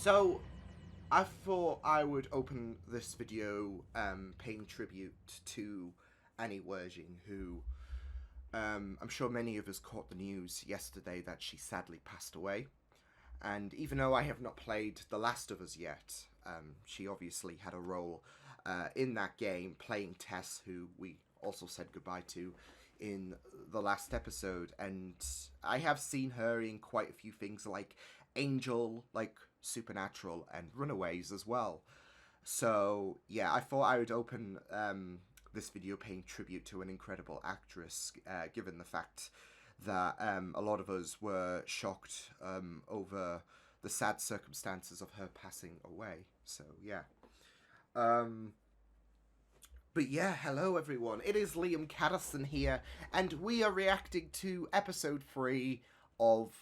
So, I thought I would open this video paying tribute to Annie Werjing, who I'm sure many of us caught the news yesterday that she sadly passed away. And even though I have not played The Last of Us yet, she obviously had a role in that game, playing Tess, who we also said goodbye to in the last episode. And I have seen her in quite a few things like Angel, like Supernatural, and Runaways as well. So yeah, I thought I would open this video paying tribute to an incredible actress, given the fact that a lot of us were shocked over the sad circumstances of her passing away. So yeah. But yeah, hello everyone. It is Liam Caddison here, and we are reacting to episode 3 of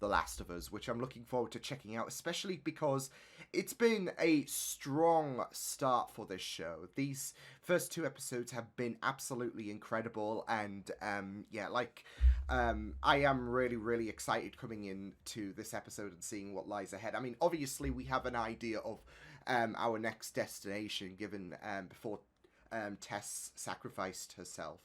The Last of Us, which I'm looking forward to checking out, especially because it's been a strong start for this show. These first 2 episodes have been absolutely incredible, and I am really excited coming into this episode and seeing what lies ahead. I mean, obviously we have an idea of our next destination, given before Tess sacrificed herself.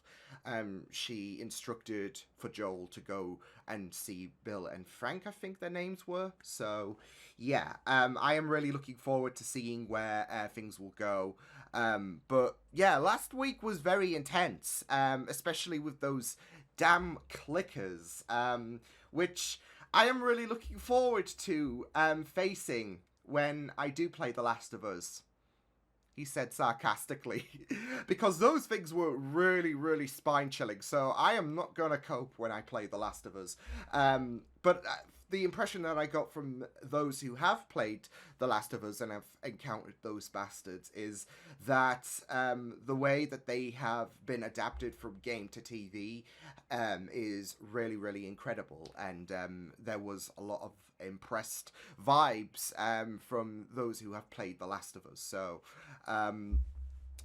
She instructed for Joel to go and see Bill and Frank, I think their names were. So, yeah, I am really looking forward to seeing where things will go. But, yeah, last week was very intense, especially with those damn clickers, which I am really looking forward to facing when I do play The Last of Us. He said sarcastically, because those things were really spine-chilling, so I am not going to cope when I play The Last of Us. But the impression that I got from those who have played The Last of Us and have encountered those bastards is that the way that they have been adapted from game to TV is really incredible, and there was a lot of impressed vibes from those who have played The Last of Us. So,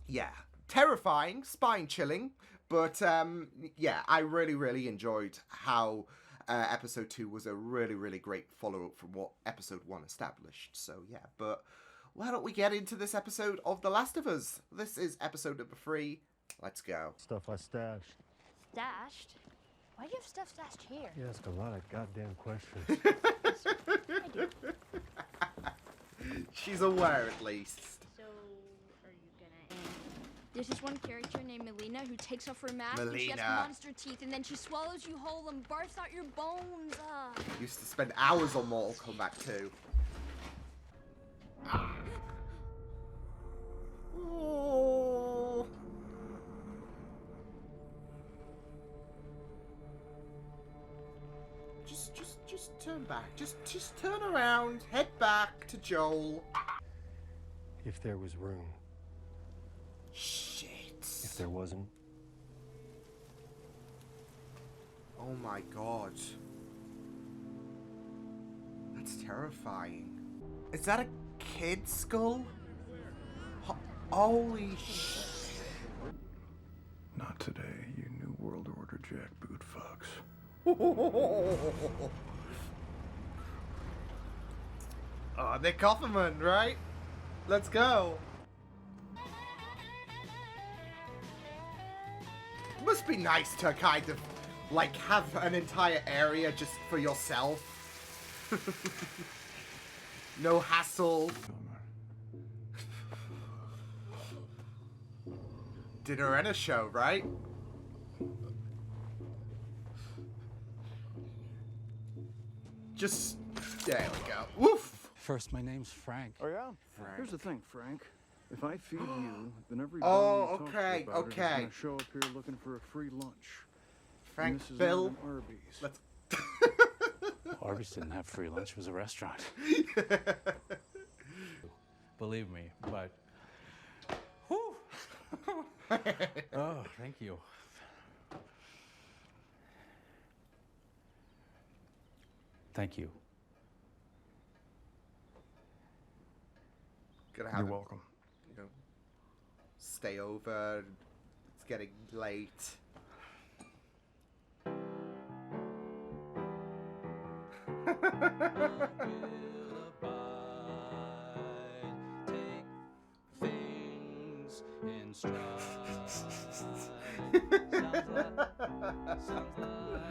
yeah, terrifying, spine-chilling, but yeah, I really enjoyed how episode 2 was a really great follow-up from what episode 1 established. So yeah, but why don't we get into this episode of The Last of Us? This is episode number 3. Let's go. Stuff I stashed. Stashed? Why do you have stuff stashed here? You ask a lot of goddamn questions. I do. She's aware, at least. So, are you gonna... There's this one character named Melina who takes off her mask and she has monster teeth, and then she swallows you whole and barfs out your bones. Used to spend hours on Mortal Kombat 2. Oh. Just turn back. Just turn around. Head back to Joel. If there was room. Shit. If there wasn't. Oh my god. That's terrifying. Is that a kid's skull? Holy shit. Not today, you New World Order jackboot fucks. Oh, Nick Offerman, right? Let's go. Must be nice to kind of, like, have an entire area just for yourself. No hassle. Dinner and a show, right? Just, there we go. Woof! First, my name's Frank. Oh yeah? Frank. Here's the thing, Frank. If I feed you, then everybody Oh, you talk okay, to about it is okay. gonna show up here looking for a free lunch. Frank, And this is Bill, not an Arby's. let's... Arby's didn't have free lunch, it was a restaurant. Believe me, but... Whew. Oh, thank you. Thank you. Gonna have You're him, welcome. you know, stay over. It's getting late. on strike. Sounds like all that.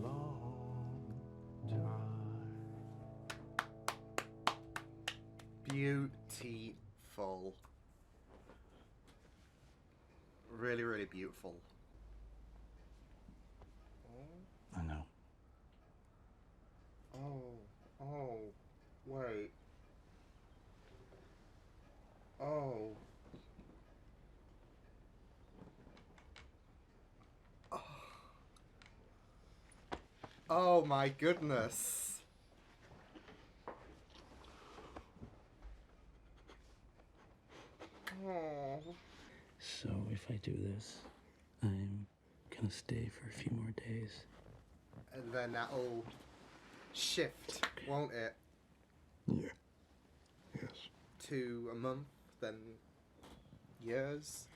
Long time. Beautiful. Really, really beautiful. I know. Oh, wait. Oh. Oh my goodness. Oh. So if I do this, I'm gonna stay for a few more days. And then that'll shift, won't it? Yeah. Yes. To a month, then years.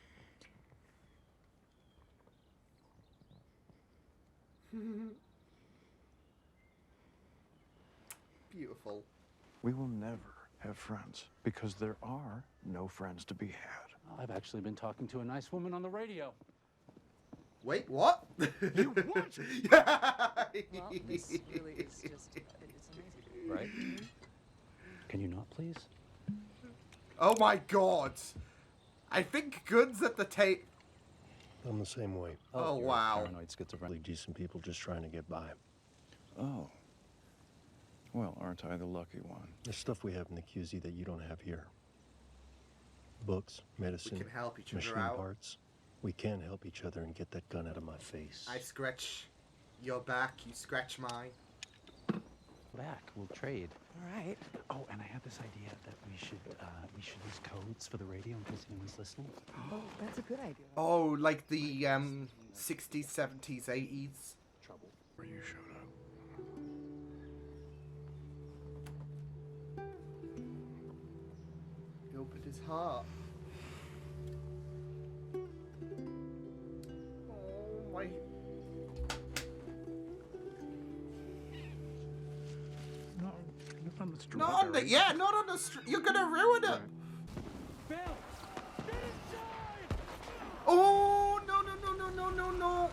Beautiful. We will never have friends because there are no friends to be had. I've actually been talking to a nice woman on the radio. Wait, what? You what? Well, this really is just, it's amazing. Right? Can you not, please? Oh my god. I think Good's at the tape. I'm the same way. Oh, you're wow. Paranoid schizophrenic. Really decent people just trying to get by. Oh. Well, aren't I the lucky one? There's stuff we have in the QZ that you don't have here. Books, medicine, We can help each machine other out. parts. We can help each other and get that gun out of my face. I scratch your back, you scratch mine. Back, we'll trade. All right. Oh, and I had this idea that we should use codes for the radio in case anyone's listening. Oh, that's a good idea. Oh, like the 60s, 70s, 80s. Trouble. Where you showed up. He opened his heart. Oh my. No, not on the street. Not on the, yeah, not on the street. You're gonna ruin it. Bill! Get inside! Oh, no, no, no, no, no, no, no.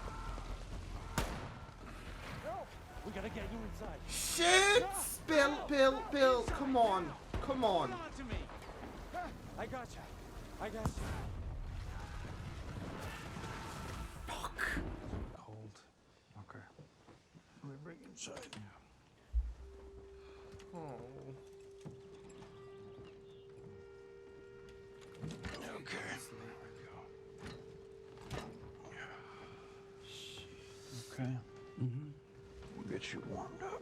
We gotta get you inside. Shit! Bill, come on. Come on. Come on to me! I got you. I got you. Fuck. Cold. Okay. We bring you inside. Oh. Okay. Okay. Mm-hmm. We'll get you warmed up.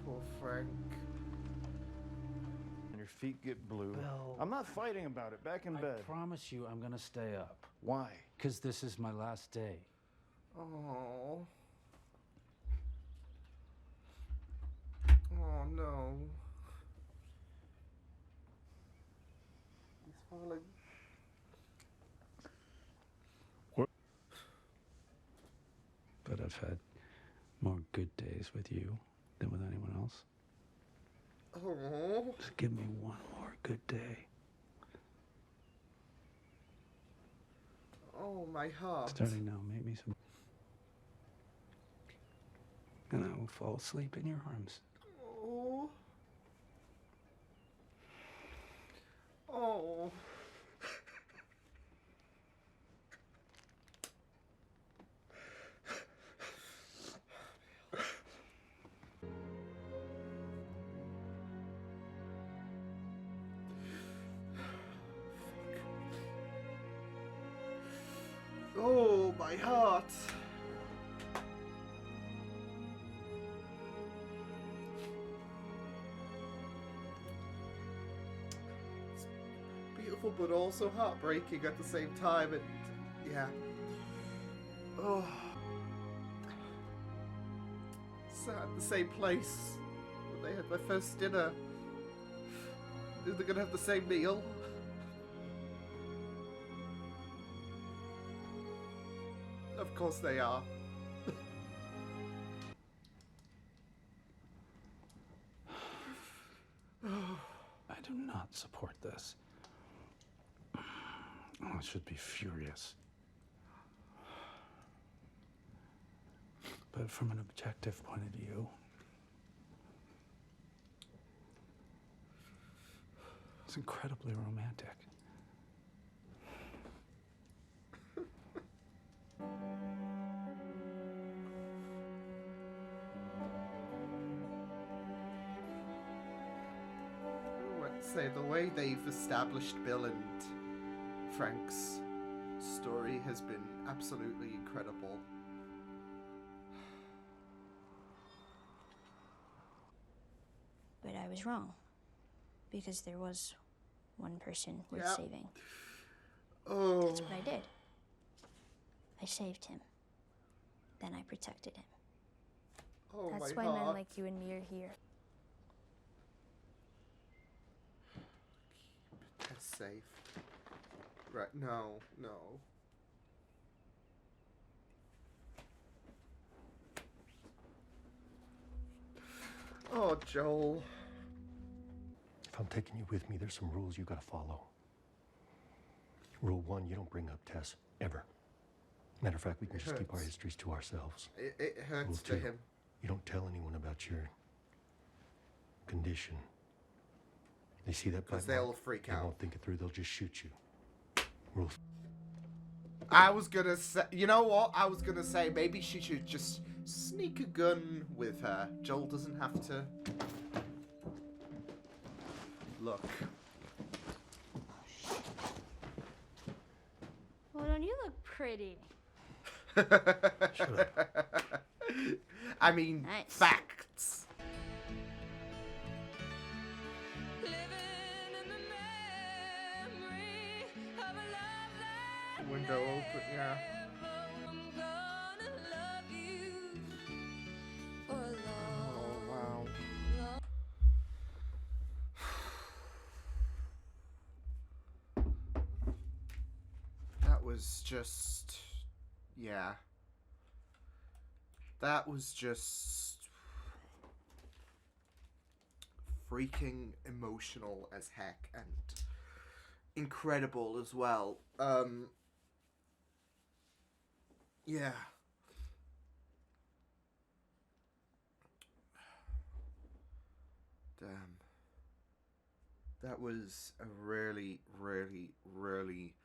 Poor Frank. And your feet get blue. Bill. I'm not fighting about it. Back in I bed. promise you I'm gonna stay up. Why? Because this is my last day. Oh. Oh no. He's falling. But I've had more good days with you than with anyone else. Oh. Just give me one more good day. Oh, my heart. Starting now, make me some. And I will fall asleep in your arms. Oh. Oh. Oh, my heart. It's beautiful, but also heartbreaking at the same time, and yeah. Oh. Sat at the same place when they had their first dinner. Is they gonna have the same meal? Of course they are. I do not support this. I should be furious. But from an objective point of view, it's incredibly romantic. I'd say the way they've established Bill and Frank's story has been absolutely incredible. But I was wrong. Because there was one person worth Yep. saving. Oh. That's what I did. I saved him. Then I protected him. Oh, That's my why men heart. like you and me are here. That's safe. Right, no. Oh, Joel. If I'm taking you with me, there's some rules you gotta follow. Rule 1, you don't bring up Tess, ever. Matter of fact, we can just keep our hurts. histories to ourselves. It hurts Rule to 2, him. you don't tell anyone about your condition. They see that Because bite they'll mark, freak they out. won't think it through, they'll just shoot you. Rule I was gonna say, you know what? I was gonna say maybe she should just sneak a gun with her. Joel doesn't have to. Look. Well, don't you look pretty? Shut up. I mean, Nice. facts. Window open, yeah. Oh, wow. That was just... yeah. That was just... freaking emotional as heck and incredible as well. Yeah. Damn. That was a really, really, really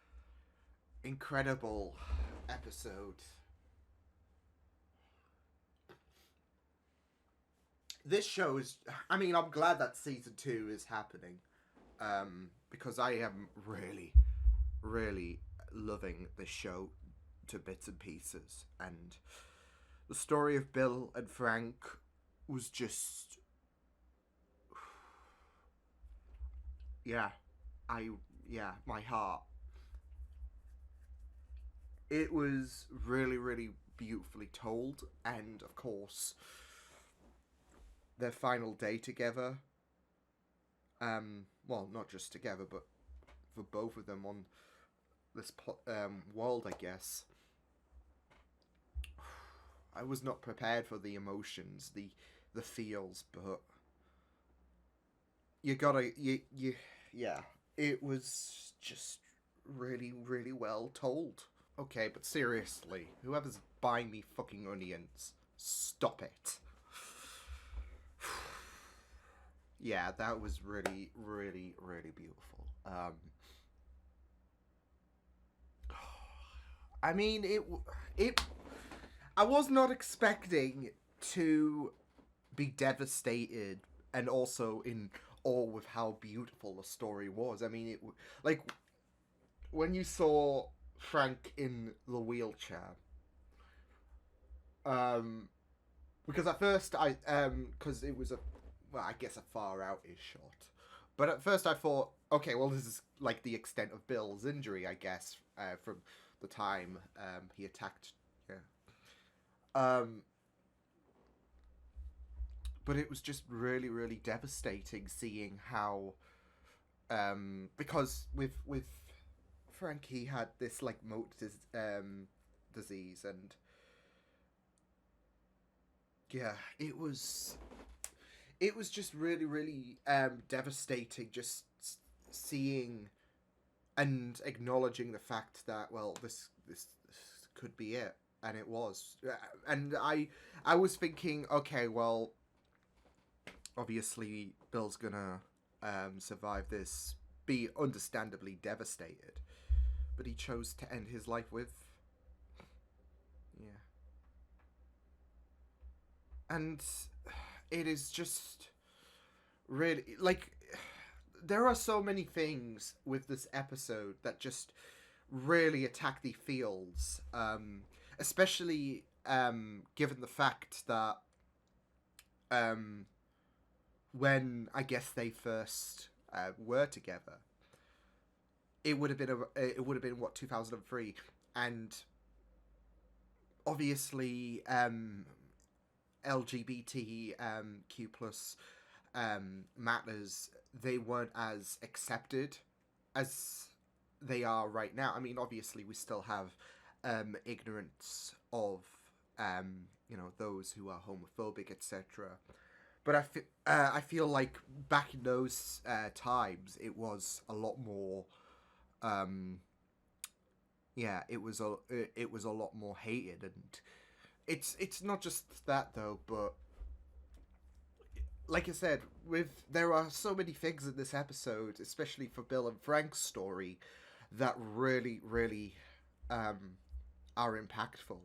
incredible episode. This show is... I mean, I'm glad that season 2 is happening. Because I am really, really loving this show to bits and pieces. And the story of Bill and Frank was just... yeah. My heart. It was really, really beautifully told. And, of course, their final day together. Well, not just together, but for both of them on this world, I guess. I was not prepared for the emotions, the feels, but you gotta, yeah, it was just really, really well told. Okay, but seriously, whoever's buying me fucking onions, stop it. Yeah, that was really, really, really beautiful. I mean, I was not expecting to be devastated and also in awe with how beautiful the story was. I mean, like, when you saw Frank in the wheelchair, because at first because it was I guess a far out-ish shot. But at first I thought, okay, well, this is like the extent of Bill's injury, I guess, from the time he attacked. Yeah. But it was just really, really devastating seeing how Because with Frank, he had this like motor disease, and yeah, it was just really, really devastating, just seeing and acknowledging the fact that, well, this could be it, and it was. And I was thinking, okay, well, obviously Bill's gonna survive this, be understandably devastated, but he chose to end his life with, yeah. And it is just really, like, there are so many things with this episode that just really attack the feels, especially given the fact that when I guess they first were together, it would have been what, 2003, and obviously LGBTQ plus matters, they weren't as accepted as they are right now. I mean, obviously we still have ignorance of those who are homophobic, etc. But I feel like back in those times, it was a lot more. It was a lot more hated, and it's not just that though, but like I said, there are so many things in this episode, especially for Bill and Frank's story, that really, really are impactful.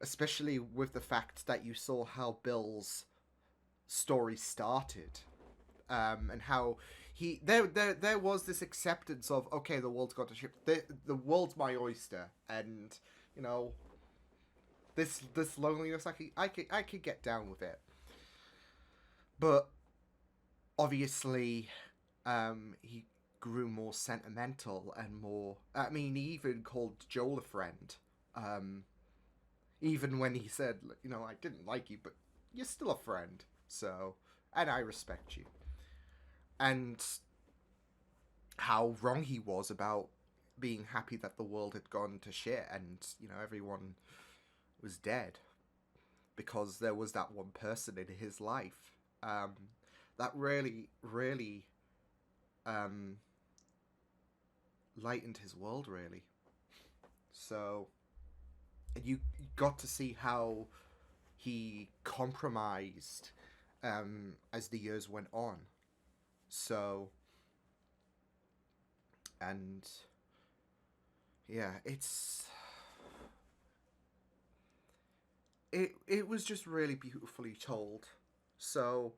Especially with the fact that you saw how Bill's story started, and how there was this acceptance of, okay, the world's got to ship. The world's my oyster, and this loneliness, I could get down with it. But obviously, he grew more sentimental and more. I mean, he even called Joel a friend. Even when he said, I didn't like you, but you're still a friend. So, and I respect you. And how wrong he was about being happy that the world had gone to shit and, everyone was dead. Because there was that one person in his life. That really, really lightened his world, really. So, and you got to see how he compromised as the years went on. So, and yeah, it was just really beautifully told. So,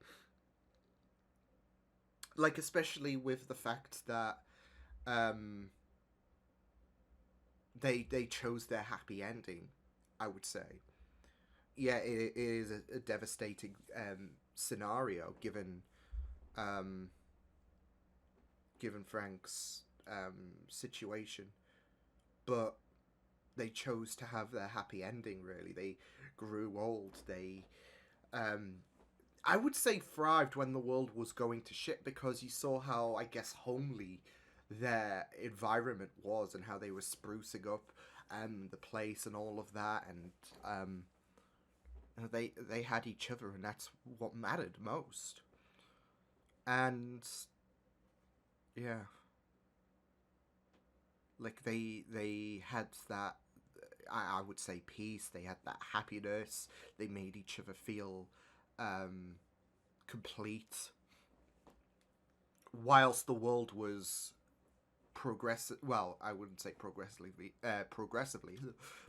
like, especially with the fact that they chose their happy ending, I would say. Yeah, it is a devastating scenario given Frank's situation, but they chose to have their happy ending. Really, they grew old. They I would say thrived when the world was going to shit, because you saw how, I guess, homely their environment was and how they were sprucing up the place and all of that, and they had each other, and that's what mattered most. And yeah, like they had that, I would say, peace. They had that happiness. They made each other feel complete, whilst the world was I wouldn't say progressively,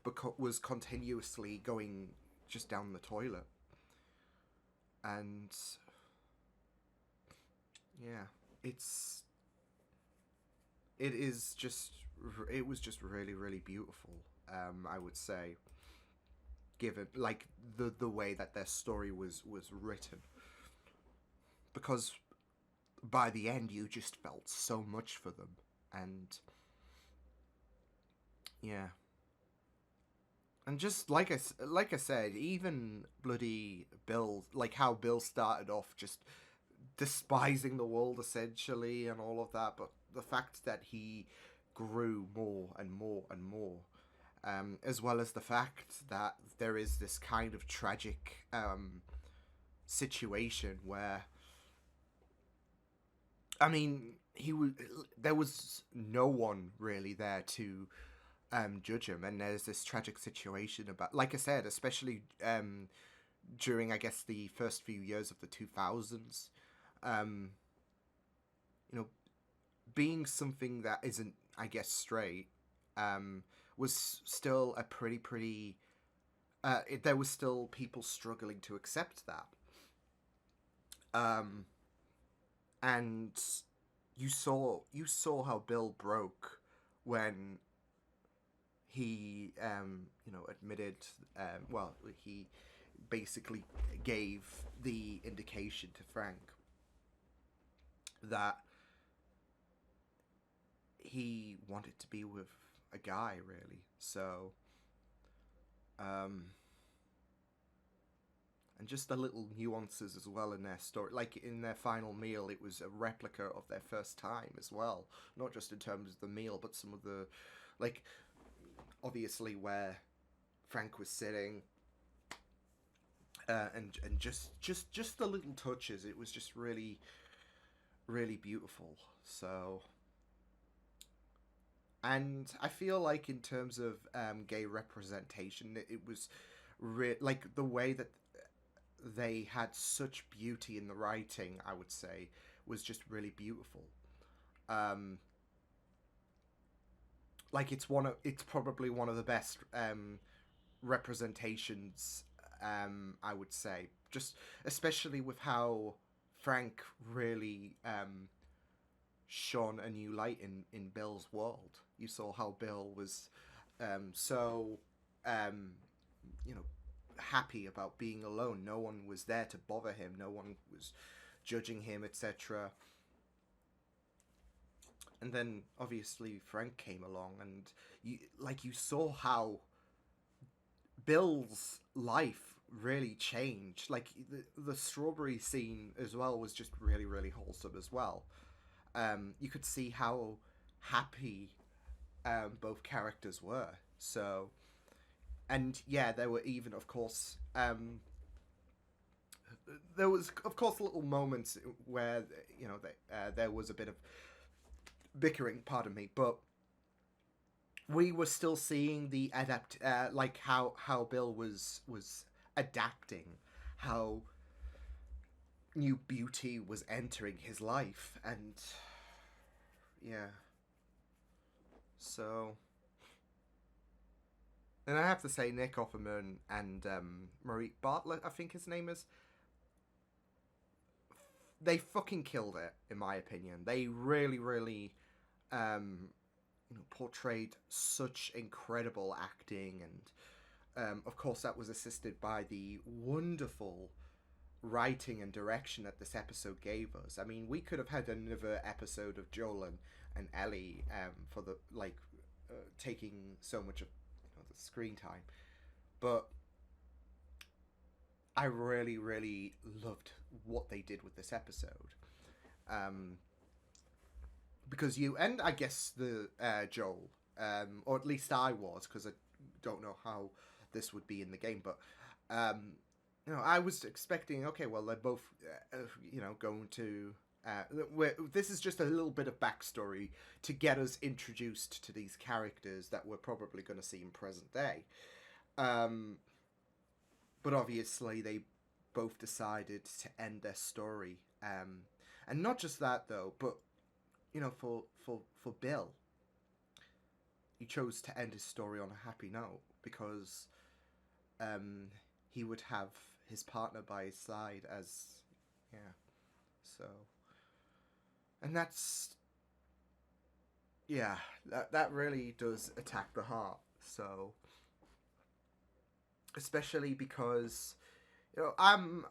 but was continuously going just down the toilet. And yeah, it was just really, really beautiful, I would say, given like the way that their story was written, because by the end you just felt so much for them. And yeah, and just like I said, even bloody Bill, like how Bill started off just despising the world essentially and all of that, but the fact that he grew more and more and more, as well as the fact that there is this kind of tragic situation where, I mean, there was no one really there to judge him, and there's this tragic situation about, like I said, especially during, I guess, the first few years of the 2000s, you know, being something that isn't, I guess, straight, was still a pretty there was still people struggling to accept that. And you saw how Bill broke when he admitted, well, he basically gave the indication to Frank that he wanted to be with a guy, really. So and just the little nuances as well in their story, like in their final meal, it was a replica of their first time as well, not just in terms of the meal, but some of the, like, obviously where Frank was sitting, and just the little touches, it was just really, really beautiful. So, and I feel like in terms of gay representation, it was like the way that they had such beauty in the writing, I would say, was just really beautiful. Like it's probably one of the best representations, I would say, just especially with how Frank really shone a new light in Bill's world. You saw how Bill was so happy about being alone. No one was there to bother him. No one was judging him, etc. And then obviously Frank came along, and you saw how Bill's life really changed. Like the strawberry scene as well was just really, really wholesome as well. You could see how happy both characters were. So, and yeah, there were even, of course, there was, of course, little moments where there was a bit of bickering, pardon me, but we were still seeing the like how Bill was adapting, how new beauty was entering his life, and yeah. So, and I have to say, Nick Offerman and Marie Bartlett, I think his name is, they fucking killed it, in my opinion. They really, really portrayed such incredible acting, and of course that was assisted by the wonderful writing and direction that this episode gave us. I mean, we could have had another episode of Joel and Ellie for the taking so much of the screen time, but I really, really loved what they did with this episode, because and I guess the Joel, or at least I was, because I don't know how this would be in the game, but I was expecting, okay, well, they're both going to this is just a little bit of backstory to get us introduced to these characters that we're probably going to see in present day, but obviously they both decided to end their story, and not just that though, but for Bill, he chose to end his story on a happy note, because he would have his partner by his side so, and that's, that really does attack the heart. So, especially because I'm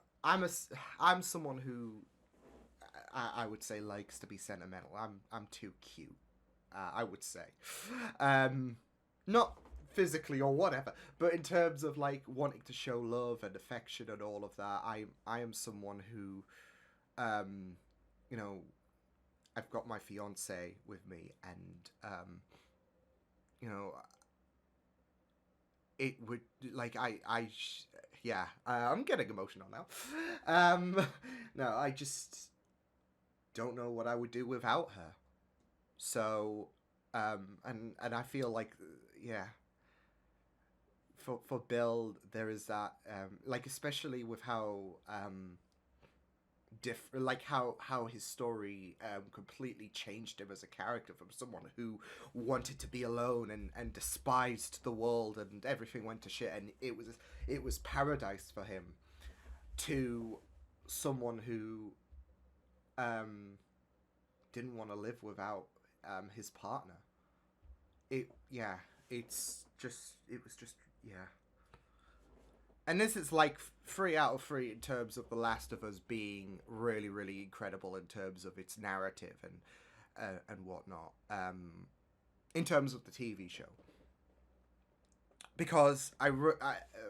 someone who I would say likes to be sentimental. I'm too cute, I would say, not physically or whatever, but in terms of like wanting to show love and affection and all of that, I am someone who you know, I've got my fiance with me, and you know, it would like yeah, I'm getting emotional now. No, I just don't know what I would do without her. So, and I feel like, yeah, for Bill, there is that, like, especially with how, like how his story completely changed him as a character from someone who wanted to be alone and despised the world and everything went to shit and it was paradise for him, to someone who didn't want to live without his partner. It was just yeah. And this is like 3 out of 3 in terms of The Last of Us being really, really incredible in terms of its narrative and whatnot. In terms of the TV show, because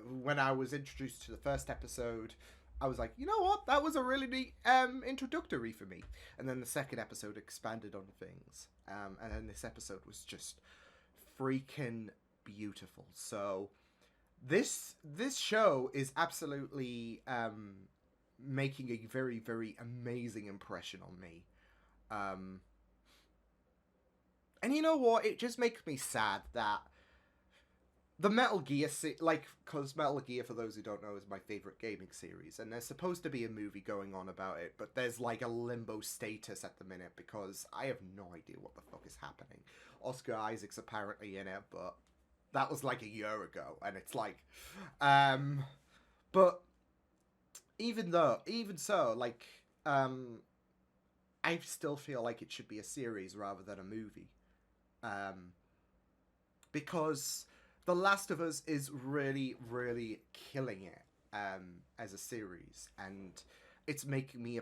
when I was introduced to the first episode, I was like, you know what, that was a really neat introductory for me. And then the second episode expanded on things, and then this episode was just freaking beautiful. So this show is absolutely making a very, very amazing impression on me. And you know what? It just makes me sad that the Metal Gear, because Metal Gear, for those who don't know, is my favorite gaming series, and there's supposed to be a movie going on about it, but there's like a limbo status at the minute because I have no idea what the fuck is happening. Oscar Isaac's apparently in it, but that was like a year ago, and it's like, but even so, like, I still feel like it should be a series rather than a movie, because The Last of Us is really, really killing it as a series, and it's making me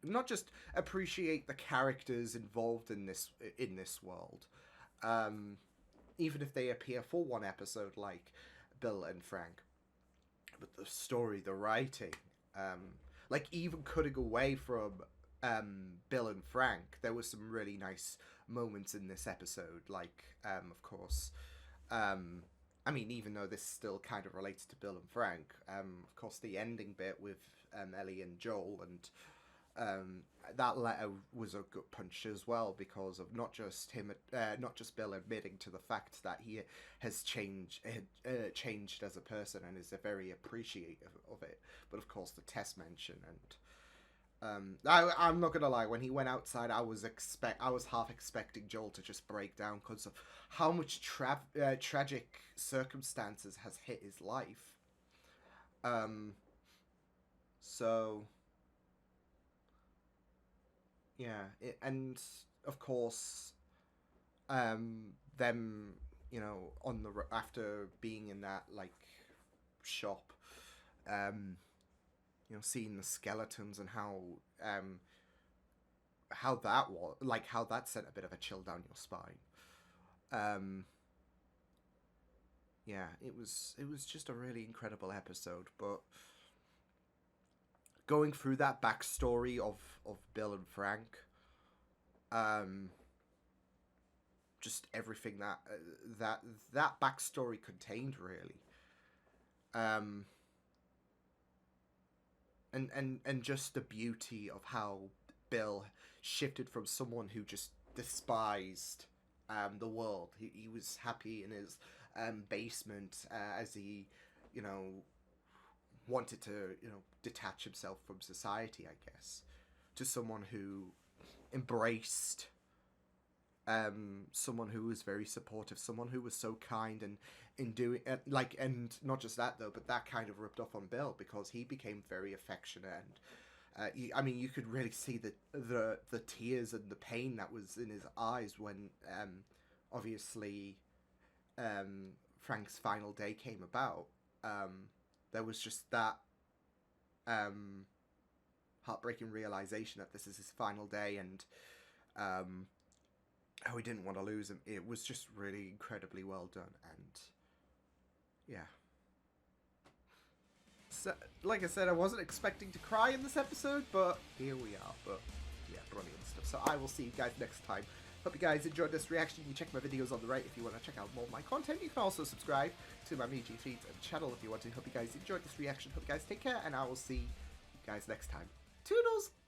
not just appreciate the characters involved in this world, even if they appear for one episode, like Bill and Frank, but the story, the writing, like even cutting away from Bill and Frank, there was some really nice moments in this episode, like of course, I mean, even though this still kind of relates to Bill and Frank, of course, the ending bit with Ellie and Joel, and that letter was a gut punch as well, because of not just Bill admitting to the fact that he has changed as a person and is very appreciative of it, but of course the Tess mention, and I'm not gonna lie, when he went outside, I was half expecting Joel to just break down because of how much tragic circumstances has hit his life. So yeah, and of course, them, on after being in that like shop, seeing the skeletons and how that was, like, how that sent a bit of a chill down your spine. Yeah, it was just a really incredible episode, but going through that backstory of Bill and Frank, just everything that backstory contained, really, and just the beauty of how Bill shifted from someone who just despised the world. He was happy in his basement as he, wanted to, detach himself from society, I guess, to someone who embraced, someone who was very supportive, someone who was so kind, and in doing and not just that though, but that kind of rubbed off on Bill because he became very affectionate, and you could really see the tears and the pain that was in his eyes when obviously Frank's final day came about. There was just that heartbreaking realization that this is his final day, and how he didn't want to lose him. It was just really incredibly well done, and yeah. like I said, I wasn't expecting to cry in this episode, but here we are. But yeah, brilliant stuff. So I will see you guys next time. Hope you guys enjoyed this reaction. You can check my videos on the right if you want to check out more of my content. You can also subscribe to my MeG feeds and channel if you want to. Hope you guys enjoyed this reaction. Hope you guys take care, and I will see you guys next time. Toodles!